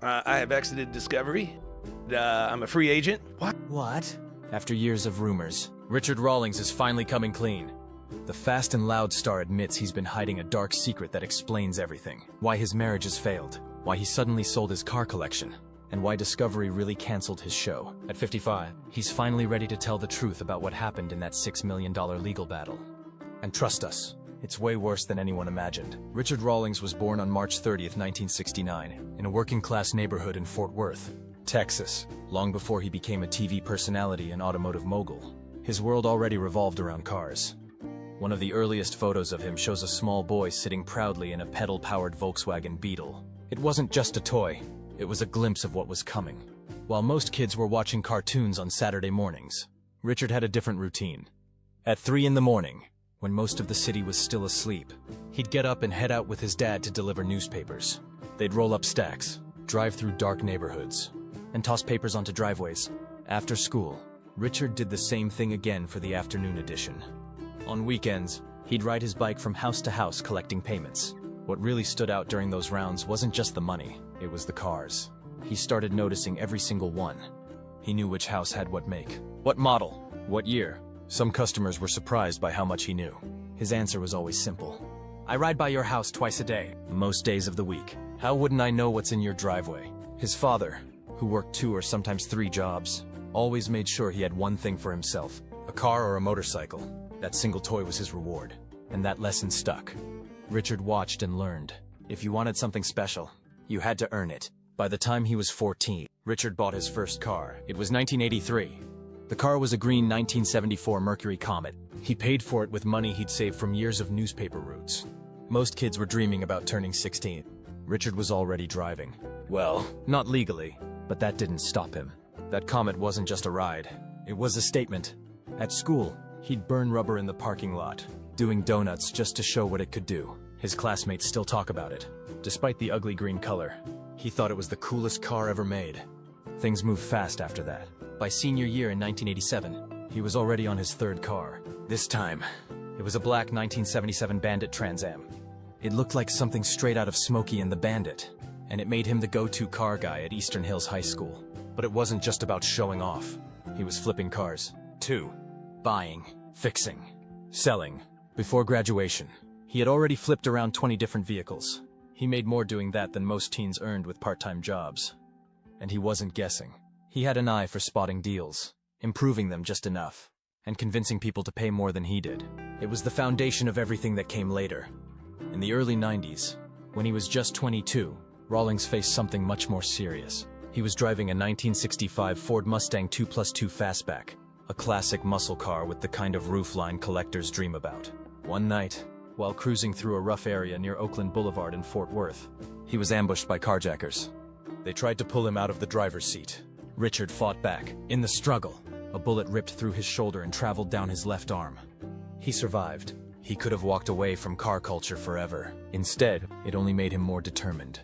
I have exited Discovery. I'm a free agent. What? After years of rumors, Richard Rawlings is finally coming clean. The Fast and Loud star admits he's been hiding a dark secret that explains everything. Why his marriage has failed, why he suddenly sold his car collection, and why Discovery really canceled his show. At 55, he's finally ready to tell the truth about what happened in that $6 million legal battle. And trust us, it's way worse than anyone imagined. Richard Rawlings was born on March 30th, 1969, in a working-class neighborhood in Fort Worth, Texas. Long before he became a TV personality and automotive mogul, his world already revolved around cars. One of the earliest photos of him shows a small boy sitting proudly in a pedal-powered Volkswagen Beetle. It wasn't just a toy, it was a glimpse of what was coming. While most kids were watching cartoons on Saturday mornings, Richard had a different routine. At 3 in the morning, when most of the city was still asleep, he'd get up and head out with his dad to deliver newspapers. They'd roll up stacks, drive through dark neighborhoods, and toss papers onto driveways. After school, Richard did the same thing again for the afternoon edition. On weekends, he'd ride his bike from house to house collecting payments. What really stood out during those rounds wasn't just the money, it was the cars. He started noticing every single one. He knew which house had what make, what model, what year. Some customers were surprised by how much he knew. His answer was always simple. I ride by your house twice a day. Most days of the week. How wouldn't I know what's in your driveway? His father, who worked 2 or sometimes 3 jobs, always made sure he had one thing for himself, a car or a motorcycle. That single toy was his reward, and that lesson stuck. Richard watched and learned. If you wanted something special, you had to earn it. By the time he was 14, Richard bought his first car. It was 1983. The car was a green 1974 Mercury Comet. He paid for it with money he'd saved from years of newspaper routes. Most kids were dreaming about turning 16. Richard was already driving. Well, not legally, but that didn't stop him. That Comet wasn't just a ride. It was a statement. At school, he'd burn rubber in the parking lot, doing donuts just to show what it could do. His classmates still talk about it. Despite the ugly green color, he thought it was the coolest car ever made. Things moved fast after that. By senior year in 1987, he was already on his 3rd car. This time, it was a black 1977 Bandit Trans Am. It looked like something straight out of Smokey and the Bandit, and it made him the go-to car guy at Eastern Hills High School. But it wasn't just about showing off. He was flipping cars, too. Buying, fixing, selling. Before graduation, he had already flipped around 20 different vehicles. He made more doing that than most teens earned with part-time jobs. And he wasn't guessing. He had an eye for spotting deals, improving them just enough, and convincing people to pay more than he did. It was the foundation of everything that came later. In the early 90s, when he was just 22, Rawlings faced something much more serious. He was driving a 1965 Ford Mustang 2+2 Fastback, a classic muscle car with the kind of roofline collectors dream about. One night, while cruising through a rough area near Oakland Boulevard in Fort Worth, he was ambushed by carjackers. They tried to pull him out of the driver's seat. Richard fought back. In the struggle, a bullet ripped through his shoulder and traveled down his left arm. He survived. He could have walked away from car culture forever. Instead, it only made him more determined.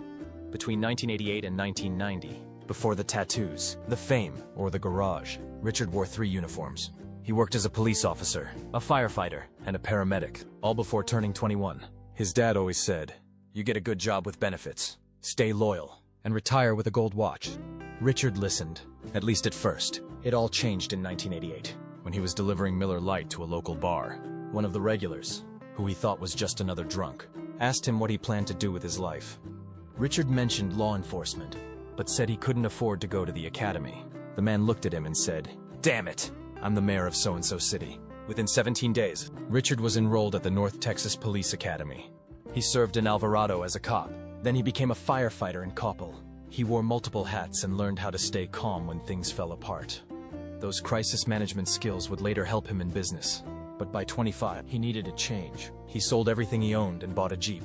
Between 1988 and 1990, before the tattoos, the fame, or the garage, Richard wore 3 uniforms. He worked as a police officer, a firefighter, and a paramedic, all before turning 21. His dad always said, "You get a good job with benefits, stay loyal, and retire with a gold watch." Richard listened, at least at first. It all changed in 1988, when he was delivering Miller Lite to a local bar. One of the regulars, who he thought was just another drunk, asked him what he planned to do with his life. Richard mentioned law enforcement, but said he couldn't afford to go to the academy. The man looked at him and said, "Damn it, I'm the mayor of so-and-so city." Within 17 days, Richard was enrolled at the North Texas Police Academy. He served in Alvarado as a cop. Then he became a firefighter in Coppell. He wore multiple hats and learned how to stay calm when things fell apart. Those crisis management skills would later help him in business. But by 25, he needed a change. He sold everything he owned and bought a Jeep.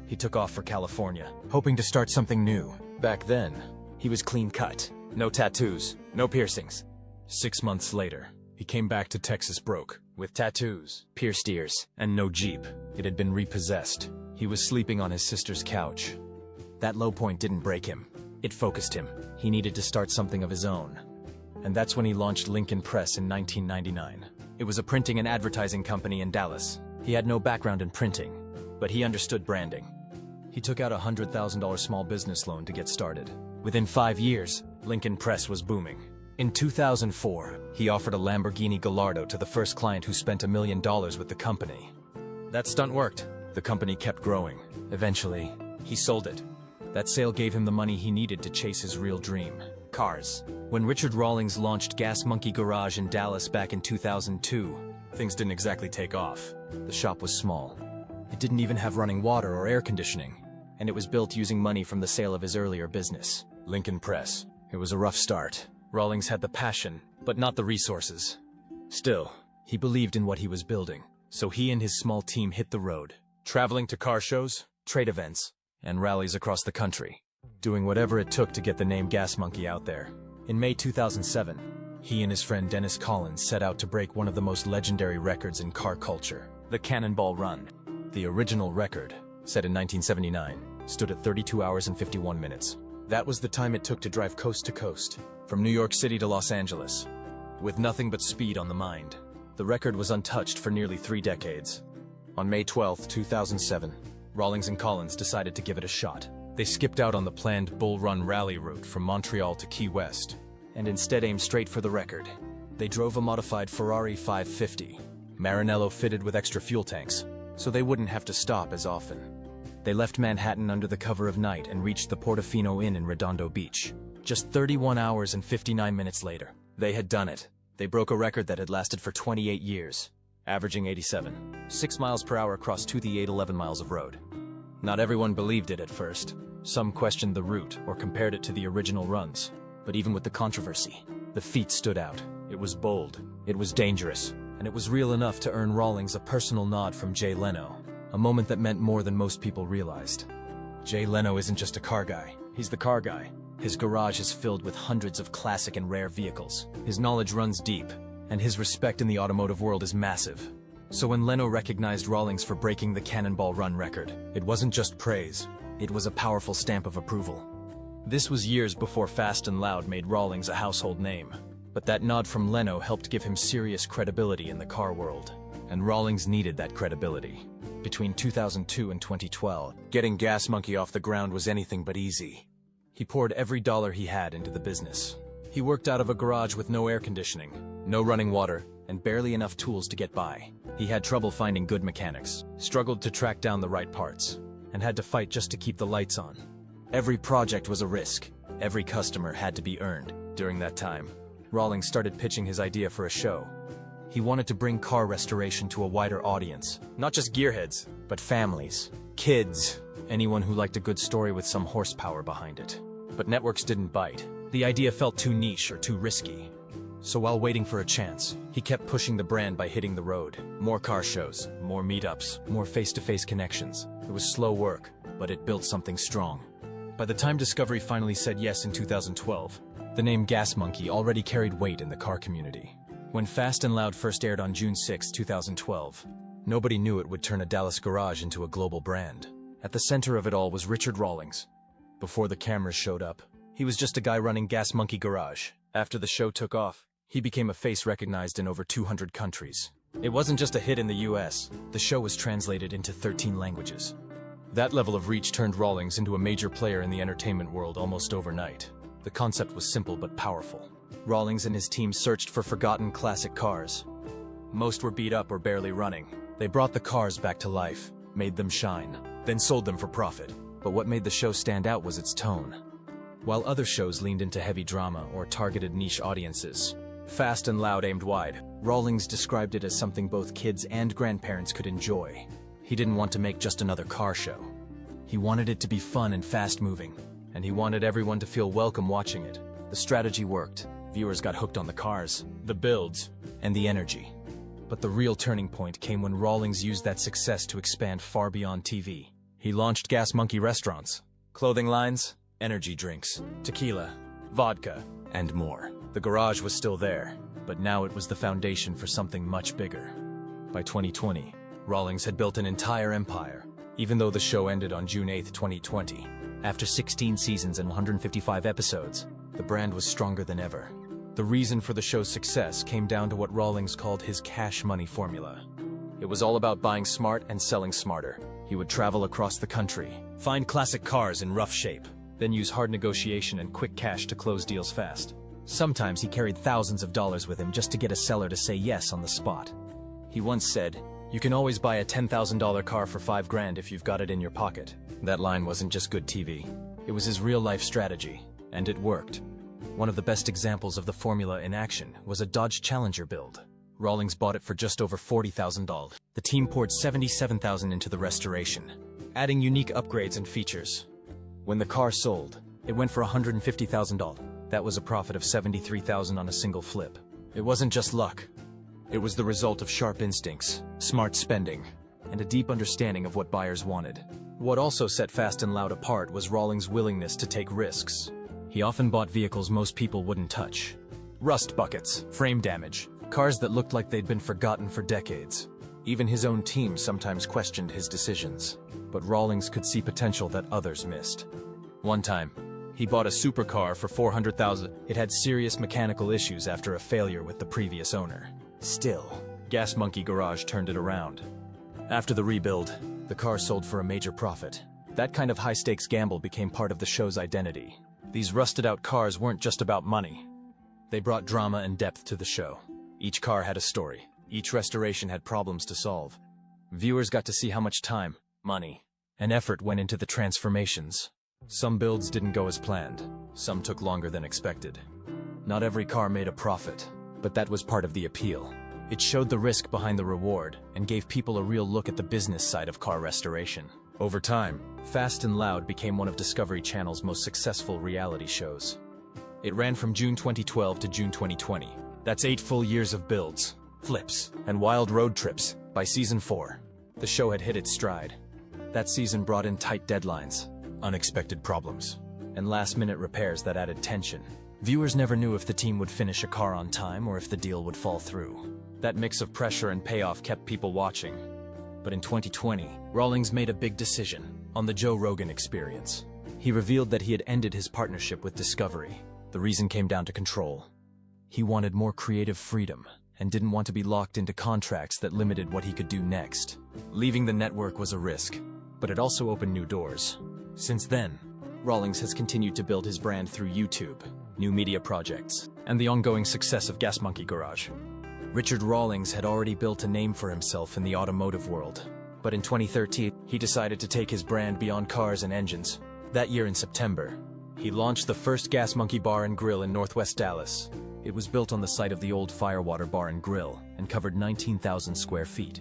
He took off for California, hoping to start something new. Back then, he was clean cut. No tattoos, no piercings. 6 months later, he came back to Texas broke, with tattoos, pierced ears, and no Jeep. It had been repossessed. He was sleeping on his sister's couch. That low point didn't break him. It focused him. He needed to start something of his own. And that's when he launched Lincoln Press in 1999. It was a printing and advertising company in Dallas. He had no background in printing, but he understood branding. He took out a $100,000 small business loan to get started. Within 5 years, Lincoln Press was booming. In 2004, he offered a Lamborghini Gallardo to the first client who spent $1 million with the company. That stunt worked. The company kept growing. Eventually, he sold it. That sale gave him the money he needed to chase his real dream: cars. When Richard Rawlings launched Gas Monkey Garage in Dallas back in 2002, things didn't exactly take off. The shop was small. It didn't even have running water or air conditioning, and it was built using money from the sale of his earlier business, Lincoln Press. It was a rough start. Rawlings had the passion, but not the resources. Still, he believed in what he was building, so he and his small team hit the road, traveling to car shows, trade events, and rallies across the country, doing whatever it took to get the name Gas Monkey out there. In May 2007, he and his friend Dennis Collins set out to break one of the most legendary records in car culture, the Cannonball Run. The original record, set in 1979, stood at 32 hours and 51 minutes. That was the time it took to drive coast to coast, from New York City to Los Angeles, with nothing but speed on the mind. The record was untouched for nearly 3 decades. On May 12, 2007, Rawlings and Collins decided to give it a shot. They skipped out on the planned Bull Run rally route from Montreal to Key West, and instead aimed straight for the record. They drove a modified Ferrari 550, Maranello fitted with extra fuel tanks, so they wouldn't have to stop as often. They left Manhattan under the cover of night and reached the Portofino Inn in Redondo Beach. Just 31 hours and 59 minutes later, they had done it. They broke a record that had lasted for 28 years, averaging 6 miles per hour across 811 miles of road. Not everyone believed it at first. Some questioned the route or compared it to the original runs. But even with the controversy, the feat stood out. It was bold, it was dangerous, and it was real enough to earn Rawlings a personal nod from Jay Leno, a moment that meant more than most people realized. Jay Leno isn't just a car guy, he's the car guy. His garage is filled with hundreds of classic and rare vehicles. His knowledge runs deep, and his respect in the automotive world is massive. So when Leno recognized Rawlings for breaking the Cannonball Run record, it wasn't just praise, it was a powerful stamp of approval. This was years before Fast and Loud made Rawlings a household name, but that nod from Leno helped give him serious credibility in the car world, and Rawlings needed that credibility. Between 2002 and 2012, getting Gas Monkey off the ground was anything but easy. He poured every dollar he had into the business. He worked out of a garage with no air conditioning, no running water, and barely enough tools to get by. He had trouble finding good mechanics, struggled to track down the right parts, and had to fight just to keep the lights on. Every project was a risk. Every customer had to be earned. During that time, Rawlings started pitching his idea for a show. He wanted to bring car restoration to a wider audience. Not just gearheads, but families, kids, anyone who liked a good story with some horsepower behind it. But networks didn't bite. The idea felt too niche or too risky. So while waiting for a chance, he kept pushing the brand by hitting the road. More car shows, more meetups, more face-to-face connections. It was slow work, but it built something strong. By the time Discovery finally said yes in 2012, the name Gas Monkey already carried weight in the car community. When Fast and Loud first aired on June 6, 2012, nobody knew it would turn a Dallas garage into a global brand. At the center of it all was Richard Rawlings. Before the cameras showed up, he was just a guy running Gas Monkey Garage. After the show took off, he became a face recognized in over 200 countries. It wasn't just a hit in the US, the show was translated into 13 languages. That level of reach turned Rawlings into a major player in the entertainment world almost overnight. The concept was simple but powerful. Rawlings and his team searched for forgotten classic cars. Most were beat up or barely running. They brought the cars back to life, made them shine, then sold them for profit. But what made the show stand out was its tone. While other shows leaned into heavy drama or targeted niche audiences, Fast and Loud aimed wide. Rawlings described it as something both kids and grandparents could enjoy. He didn't want to make just another car show. He wanted it to be fun and fast-moving, and he wanted everyone to feel welcome watching it. The strategy worked. Viewers got hooked on the cars, the builds, and the energy. But the real turning point came when Rawlings used that success to expand far beyond TV. He launched Gas Monkey restaurants, clothing lines, energy drinks, tequila, vodka, and more. The garage was still there, but now it was the foundation for something much bigger. By 2020, Rawlings had built an entire empire, even though the show ended on June 8, 2020. After 16 seasons and 155 episodes, the brand was stronger than ever. The reason for the show's success came down to what Rawlings called his cash money formula. It was all about buying smart and selling smarter. He would travel across the country, find classic cars in rough shape, then use hard negotiation and quick cash to close deals fast. Sometimes he carried thousands of dollars with him just to get a seller to say yes on the spot. He once said, "You can always buy a $10,000 car for $5,000 if you've got it in your pocket." That line wasn't just good TV. It was his real-life strategy, and it worked. One of the best examples of the formula in action was a Dodge Challenger build. Rawlings bought it for just over $40,000. The team poured $77,000 into the restoration, adding unique upgrades and features. When the car sold, it went for $150,000. That was a profit of $73,000 on a single flip. It wasn't just luck. It was the result of sharp instincts, smart spending, and a deep understanding of what buyers wanted. What also set Fast and Loud apart was Rawlings' willingness to take risks. He often bought vehicles most people wouldn't touch. Rust buckets, frame damage, cars that looked like they'd been forgotten for decades. Even his own team sometimes questioned his decisions, but Rawlings could see potential that others missed. One time, he bought a supercar for $400,000. It had serious mechanical issues after a failure with the previous owner. Still, Gas Monkey Garage turned it around. After the rebuild, the car sold for a major profit. That kind of high-stakes gamble became part of the show's identity. These rusted-out cars weren't just about money. They brought drama and depth to the show. Each car had a story. Each restoration had problems to solve. Viewers got to see how much time, money, and effort went into the transformations. Some builds didn't go as planned. Some took longer than expected. Not every car made a profit, but that was part of the appeal. It showed the risk behind the reward and gave people a real look at the business side of car restoration. Over time, Fast and Loud became one of Discovery Channel's most successful reality shows. It ran from June 2012 to June 2020. That's 8 full years of builds, flips, and wild road trips. By season 4, the show had hit its stride. That season brought in tight deadlines, unexpected problems, and last-minute repairs that added tension. Viewers never knew if the team would finish a car on time or if the deal would fall through. That mix of pressure and payoff kept people watching. But in 2020, Rawlings made a big decision on the Joe Rogan Experience. He revealed that he had ended his partnership with Discovery. The reason came down to control. He wanted more creative freedom and didn't want to be locked into contracts that limited what he could do next. Leaving the network was a risk, but it also opened new doors. Since then, Rawlings has continued to build his brand through YouTube, new media projects, and the ongoing success of Gas Monkey Garage. Richard Rawlings had already built a name for himself in the automotive world, but in 2013, he decided to take his brand beyond cars and engines. That year in September, he launched the first Gas Monkey Bar and Grill in Northwest Dallas. It was built on the site of the old Firewater Bar and Grill and covered 19,000 square feet.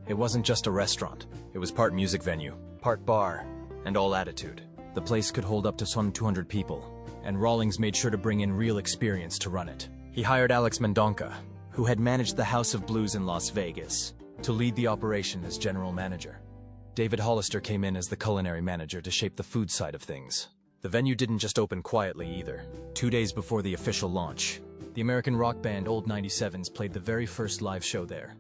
It wasn't just a restaurant. It was part music venue, part bar, and all attitude. The place could hold up to some 200 people, and Rawlings made sure to bring in real experience to run it. He hired Alex Mendonca, who had managed the House of Blues in Las Vegas, to lead the operation as general manager. David Hollister came in as the culinary manager to shape the food side of things. The venue didn't just open quietly either. 2 days before the official launch, the American rock band Old 97s played the very first live show there.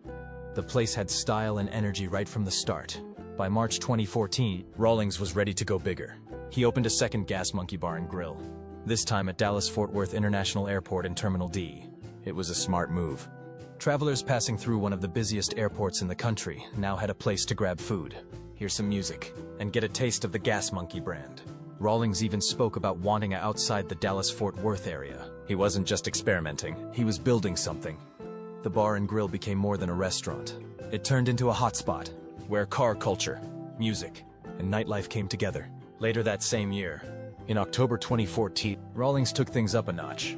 The place had style and energy right from the start. By March 2014, Rawlings was ready to go bigger. He opened a second Gas Monkey Bar and Grill, this time at Dallas-Fort Worth International Airport in Terminal D. It was a smart move. Travelers passing through one of the busiest airports in the country now had a place to grab food, hear some music, and get a taste of the Gas Monkey brand. Rawlings even spoke about wanting outside the Dallas-Fort Worth area. He wasn't just experimenting, he was building something. The bar and grill became more than a restaurant. It turned into a hotspot, where car culture, music, and nightlife came together. Later that same year, in October 2014, Rawlings took things up a notch.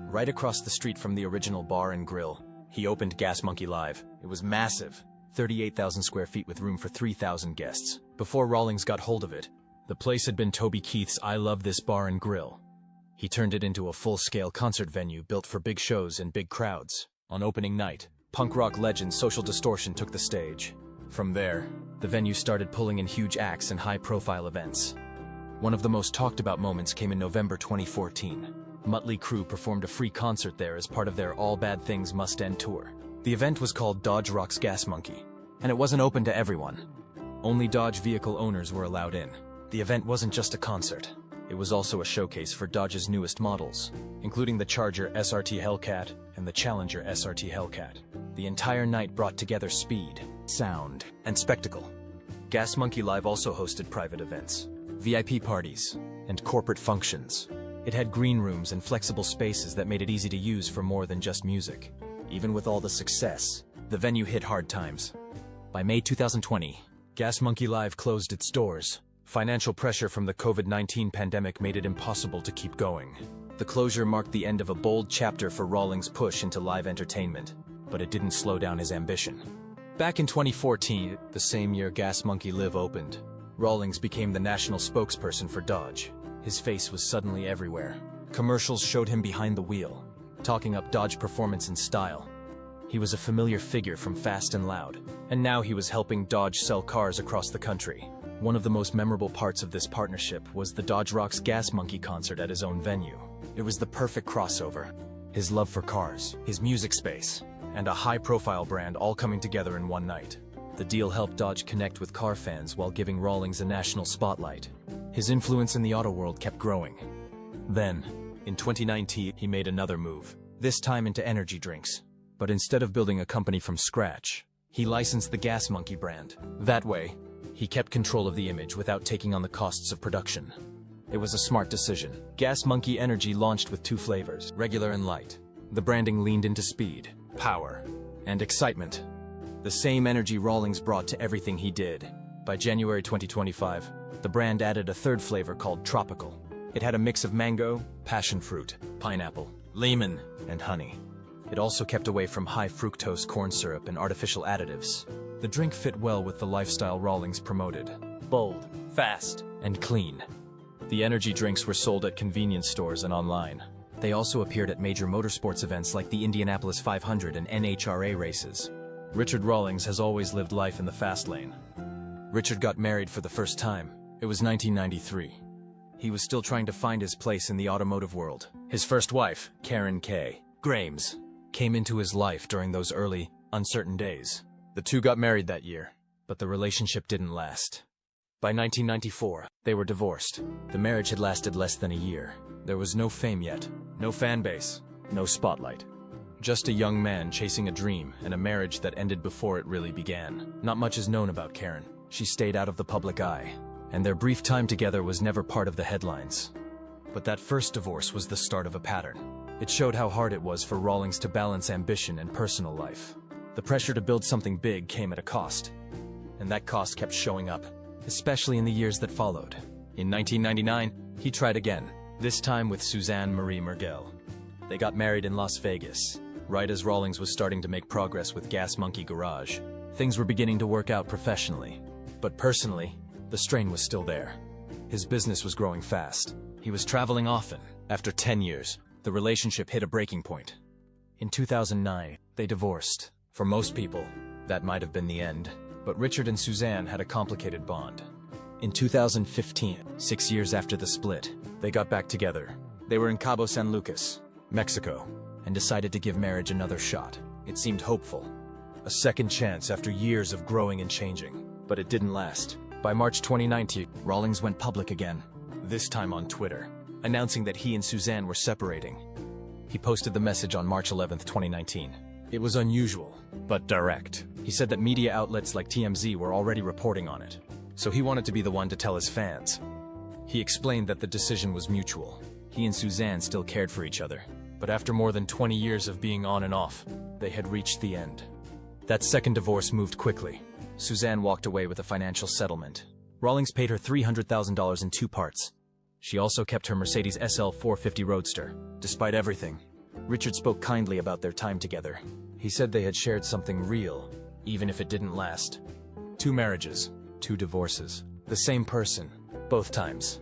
Right across the street from the original bar and grill, he opened Gas Monkey Live. It was massive, 38,000 square feet with room for 3,000 guests. Before Rawlings got hold of it, the place had been Toby Keith's I Love This Bar and Grill. He turned it into a full-scale concert venue built for big shows and big crowds. On opening night, punk rock legend Social Distortion took the stage. From there, the venue started pulling in huge acts and high-profile events. One of the most talked-about moments came in November 2014. Mötley Crüe performed a free concert there as part of their All Bad Things Must End tour. The event was called Dodge Rocks Gas Monkey, and it wasn't open to everyone. Only Dodge vehicle owners were allowed in. The event wasn't just a concert. It was also a showcase for Dodge's newest models, including the Charger SRT Hellcat and the Challenger SRT Hellcat. The entire night brought together speed, sound, and spectacle. Gas Monkey Live also hosted private events, VIP parties, and corporate functions. It had green rooms and flexible spaces that made it easy to use for more than just music. Even with all the success, the venue hit hard times. By May 2020, Gas Monkey Live closed its doors. Financial pressure from the COVID-19 pandemic made it impossible to keep going. The closure marked the end of a bold chapter for Rawlings' push into live entertainment, but it didn't slow down his ambition. Back in 2014, the same year Gas Monkey Live opened, Rawlings became the national spokesperson for Dodge. His face was suddenly everywhere. Commercials showed him behind the wheel, talking up Dodge performance and style. He was a familiar figure from Fast and Loud, and now he was helping Dodge sell cars across the country. One of the most memorable parts of this partnership was the Dodge Rocks Gas Monkey concert at his own venue. It was the perfect crossover. His love for cars, his music space, and a high-profile brand all coming together in one night. The deal helped Dodge connect with car fans while giving Rawlings a national spotlight. His influence in the auto world kept growing. Then, in 2019, he made another move, this time into energy drinks. But instead of building a company from scratch, he licensed the Gas Monkey brand. That way, he kept control of the image without taking on the costs of production. It was a smart decision. Gas Monkey Energy launched with 2 flavors, regular and light. The branding leaned into speed, power, and excitement. The same energy Rawlings brought to everything he did. By January 2025, the brand added a 3rd flavor called Tropical. It had a mix of mango, passion fruit, pineapple, lemon, and honey. It also kept away from high fructose corn syrup and artificial additives. The drink fit well with the lifestyle Rawlings promoted. Bold, fast, and clean. The energy drinks were sold at convenience stores and online. They also appeared at major motorsports events like the Indianapolis 500 and NHRA races. Richard Rawlings has always lived life in the fast lane. Richard got married for the first time. It was 1993. He was still trying to find his place in the automotive world. His first wife, Karen K. Grames, came into his life during those early, uncertain days. The two got married that year, but the relationship didn't last. By 1994, they were divorced. The marriage had lasted less than a year. There was no fame yet, no fan base, no spotlight. Just a young man chasing a dream and a marriage that ended before it really began. Not much is known about Karen. She stayed out of the public eye, and their brief time together was never part of the headlines. But that first divorce was the start of a pattern. It showed how hard it was for Rawlings to balance ambition and personal life. The pressure to build something big came at a cost, and that cost kept showing up, especially in the years that followed. In 1999, he tried again, this time with Suzanne Marie Mergel. They got married in Las Vegas, right as Rawlings was starting to make progress with Gas Monkey Garage. Things were beginning to work out professionally, but personally, the strain was still there. His business was growing fast. He was traveling often. After 10 years, the relationship hit a breaking point. In 2009, they divorced. For most people, that might have been the end, but Richard and Suzanne had a complicated bond. In 2015, 6 years after the split, they got back together. They were in Cabo San Lucas, Mexico, and decided to give marriage another shot. It seemed hopeful. A second chance after years of growing and changing, but it didn't last. By March 2019, Rawlings went public again, this time on Twitter, announcing that he and Suzanne were separating. He posted the message on March 11, 2019. It was unusual, but direct. He said that media outlets like TMZ were already reporting on it, so he wanted to be the one to tell his fans. He explained that the decision was mutual. He and Suzanne still cared for each other, but after more than 20 years of being on and off, they had reached the end. That second divorce moved quickly. Suzanne walked away with a financial settlement. Rawlings paid her $300,000 in 2 parts. She also kept her Mercedes SL 450 Roadster. Despite everything, Richard spoke kindly about their time together. He said they had shared something real, even if it didn't last. 2 marriages, 2 divorces. The same person, both times.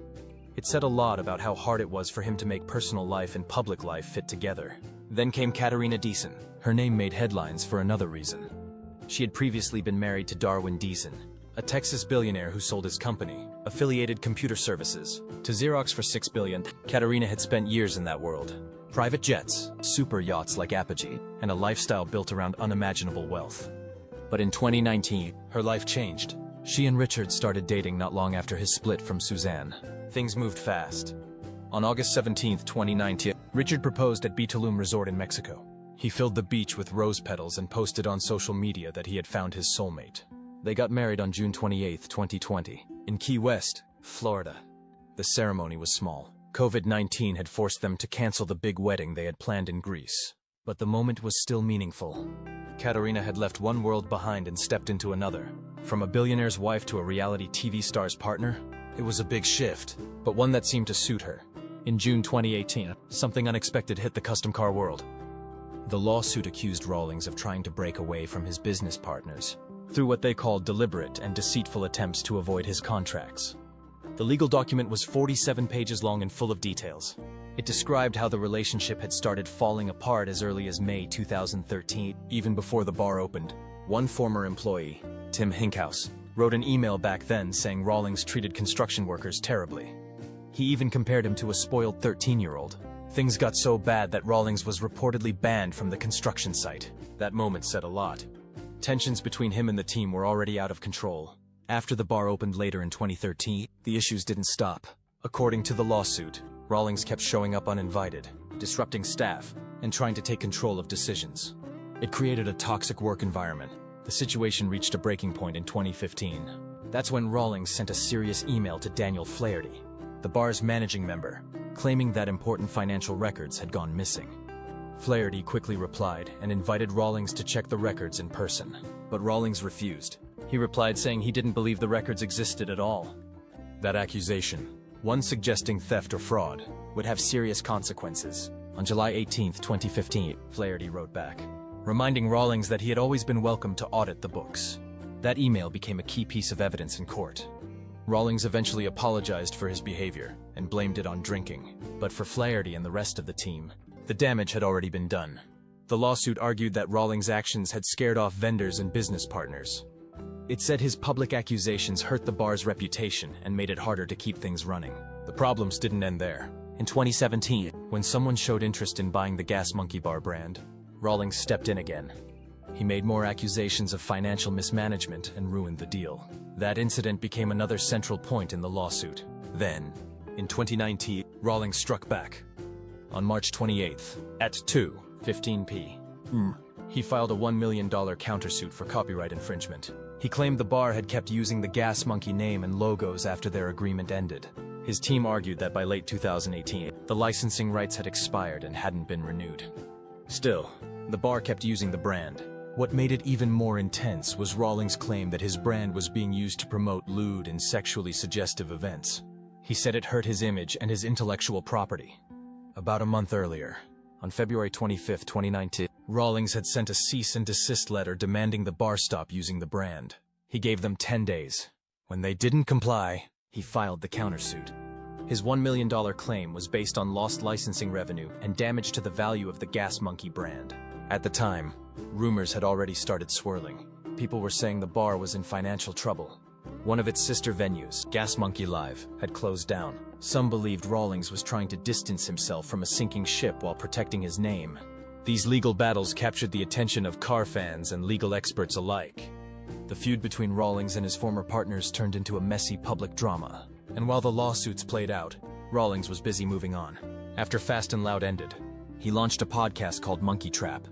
It said a lot about how hard it was for him to make personal life and public life fit together. Then came Katarina Deason. Her name made headlines for another reason. She had previously been married to Darwin Deason, a Texas billionaire who sold his company, Affiliated Computer Services, to Xerox for $6 billion. Katarina had spent years in that world. Private jets, super yachts like Apogee, and a lifestyle built around unimaginable wealth. But in 2019, her life changed. She and Richard started dating not long after his split from Suzanne. Things moved fast. On August 17, 2019, Richard proposed at Tulum Resort in Mexico. He filled the beach with rose petals and posted on social media that he had found his soulmate. They got married on June 28, 2020, in Key West, Florida. The ceremony was small. COVID-19 had forced them to cancel the big wedding they had planned in Greece. But the moment was still meaningful. Katerina had left one world behind and stepped into another. From a billionaire's wife to a reality TV star's partner, it was a big shift, but one that seemed to suit her. In June 2018, something unexpected hit the custom car world. The lawsuit accused Rawlings of trying to break away from his business partners through what they called deliberate and deceitful attempts to avoid his contracts. The legal document was 47 pages long and full of details. It described how the relationship had started falling apart as early as May 2013, even before the bar opened. One former employee, Tim Hinkhouse, wrote an email back then saying Rawlings treated construction workers terribly. He even compared him to a spoiled 13-year-old. Things got so bad that Rawlings was reportedly banned from the construction site. That moment said a lot. Tensions between him and the team were already out of control. After the bar opened later in 2013, the issues didn't stop. According to the lawsuit, Rawlings kept showing up uninvited, disrupting staff, and trying to take control of decisions. It created a toxic work environment. The situation reached a breaking point in 2015. That's when Rawlings sent a serious email to Daniel Flaherty, the bar's managing member, claiming that important financial records had gone missing. Flaherty quickly replied and invited Rawlings to check the records in person, but Rawlings refused. He replied saying he didn't believe the records existed at all. That accusation, one suggesting theft or fraud, would have serious consequences. On July 18, 2015, Flaherty wrote back, reminding Rawlings that he had always been welcome to audit the books. That email became a key piece of evidence in court. Rawlings eventually apologized for his behavior and blamed it on drinking. But for Flaherty and the rest of the team, the damage had already been done. The lawsuit argued that Rawlings' actions had scared off vendors and business partners. It said his public accusations hurt the bar's reputation and made it harder to keep things running. The problems didn't end there. In 2017, when someone showed interest in buying the Gas Monkey Bar brand, Rawlings stepped in again. He made more accusations of financial mismanagement and ruined the deal. That incident became another central point in the lawsuit. Then, in 2019, Rawlings struck back. On March 28th, at 2:15 p.m., he filed a $1 million countersuit for copyright infringement. He claimed the bar had kept using the Gas Monkey name and logos after their agreement ended. His team argued that by late 2018, the licensing rights had expired and hadn't been renewed. Still, the bar kept using the brand. What made it even more intense was Rawlings' claim that his brand was being used to promote lewd and sexually suggestive events. He said it hurt his image and his intellectual property. About a month earlier, on February 25, 2019, Rawlings had sent a cease and desist letter demanding the bar stop using the brand. He gave them 10 days. When they didn't comply, he filed the countersuit. His $1 million claim was based on lost licensing revenue and damage to the value of the Gas Monkey brand. At the time, rumors had already started swirling. People were saying the bar was in financial trouble. One of its sister venues, Gas Monkey Live, had closed down. Some believed Rawlings was trying to distance himself from a sinking ship while protecting his name. These legal battles captured the attention of car fans and legal experts alike. The feud between Rawlings and his former partners turned into a messy public drama. And while the lawsuits played out, Rawlings was busy moving on. After Fast and Loud ended, he launched a podcast called Monkey Trap.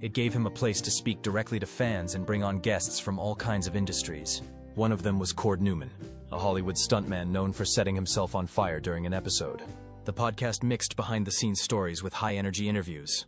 It gave him a place to speak directly to fans and bring on guests from all kinds of industries. One of them was Cord Newman, a Hollywood stuntman known for setting himself on fire during an episode. The podcast mixed behind-the-scenes stories with high-energy interviews.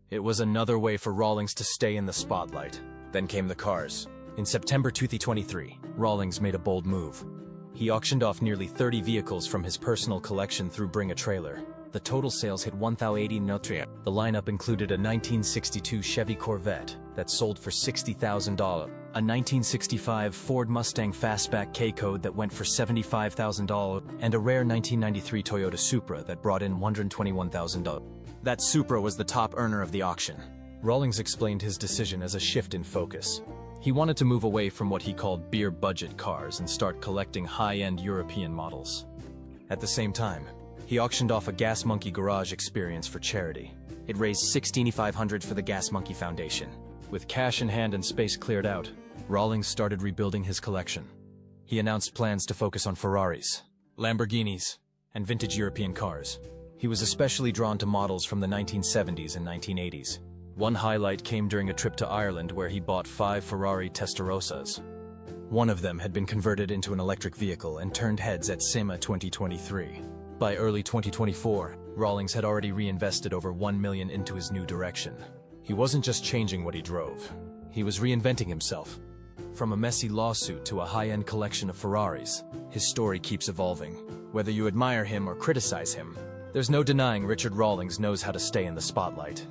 It was another way for Rawlings to stay in the spotlight. Then came the cars. In September 2023, Rawlings made a bold move. He auctioned off nearly 30 vehicles from his personal collection through Bring a Trailer. The total sales hit 1,080 Notre. The lineup included a 1962 Chevy Corvette that sold for $60,000, a 1965 Ford Mustang Fastback K-Code that went for $75,000, and a rare 1993 Toyota Supra that brought in $121,000. That Supra was the top earner of the auction. Rawlings explained his decision as a shift in focus. He wanted to move away from what he called beer budget cars and start collecting high-end European models. At the same time, he auctioned off a Gas Monkey garage experience for charity. It raised $6,500 for the Gas Monkey Foundation. With cash in hand and space cleared out, Rawlings started rebuilding his collection. He announced plans to focus on Ferraris, Lamborghinis, and vintage European cars. He was especially drawn to models from the 1970s and 1980s. One highlight came during a trip to Ireland where he bought 5 Ferrari Testarossas. One of them had been converted into an electric vehicle and turned heads at SEMA 2023. By early 2024, Rawlings had already reinvested over $1 million into his new direction. He wasn't just changing what he drove. He was reinventing himself. From a messy lawsuit to a high-end collection of Ferraris, his story keeps evolving. Whether you admire him or criticize him, there's no denying Richard Rawlings knows how to stay in the spotlight.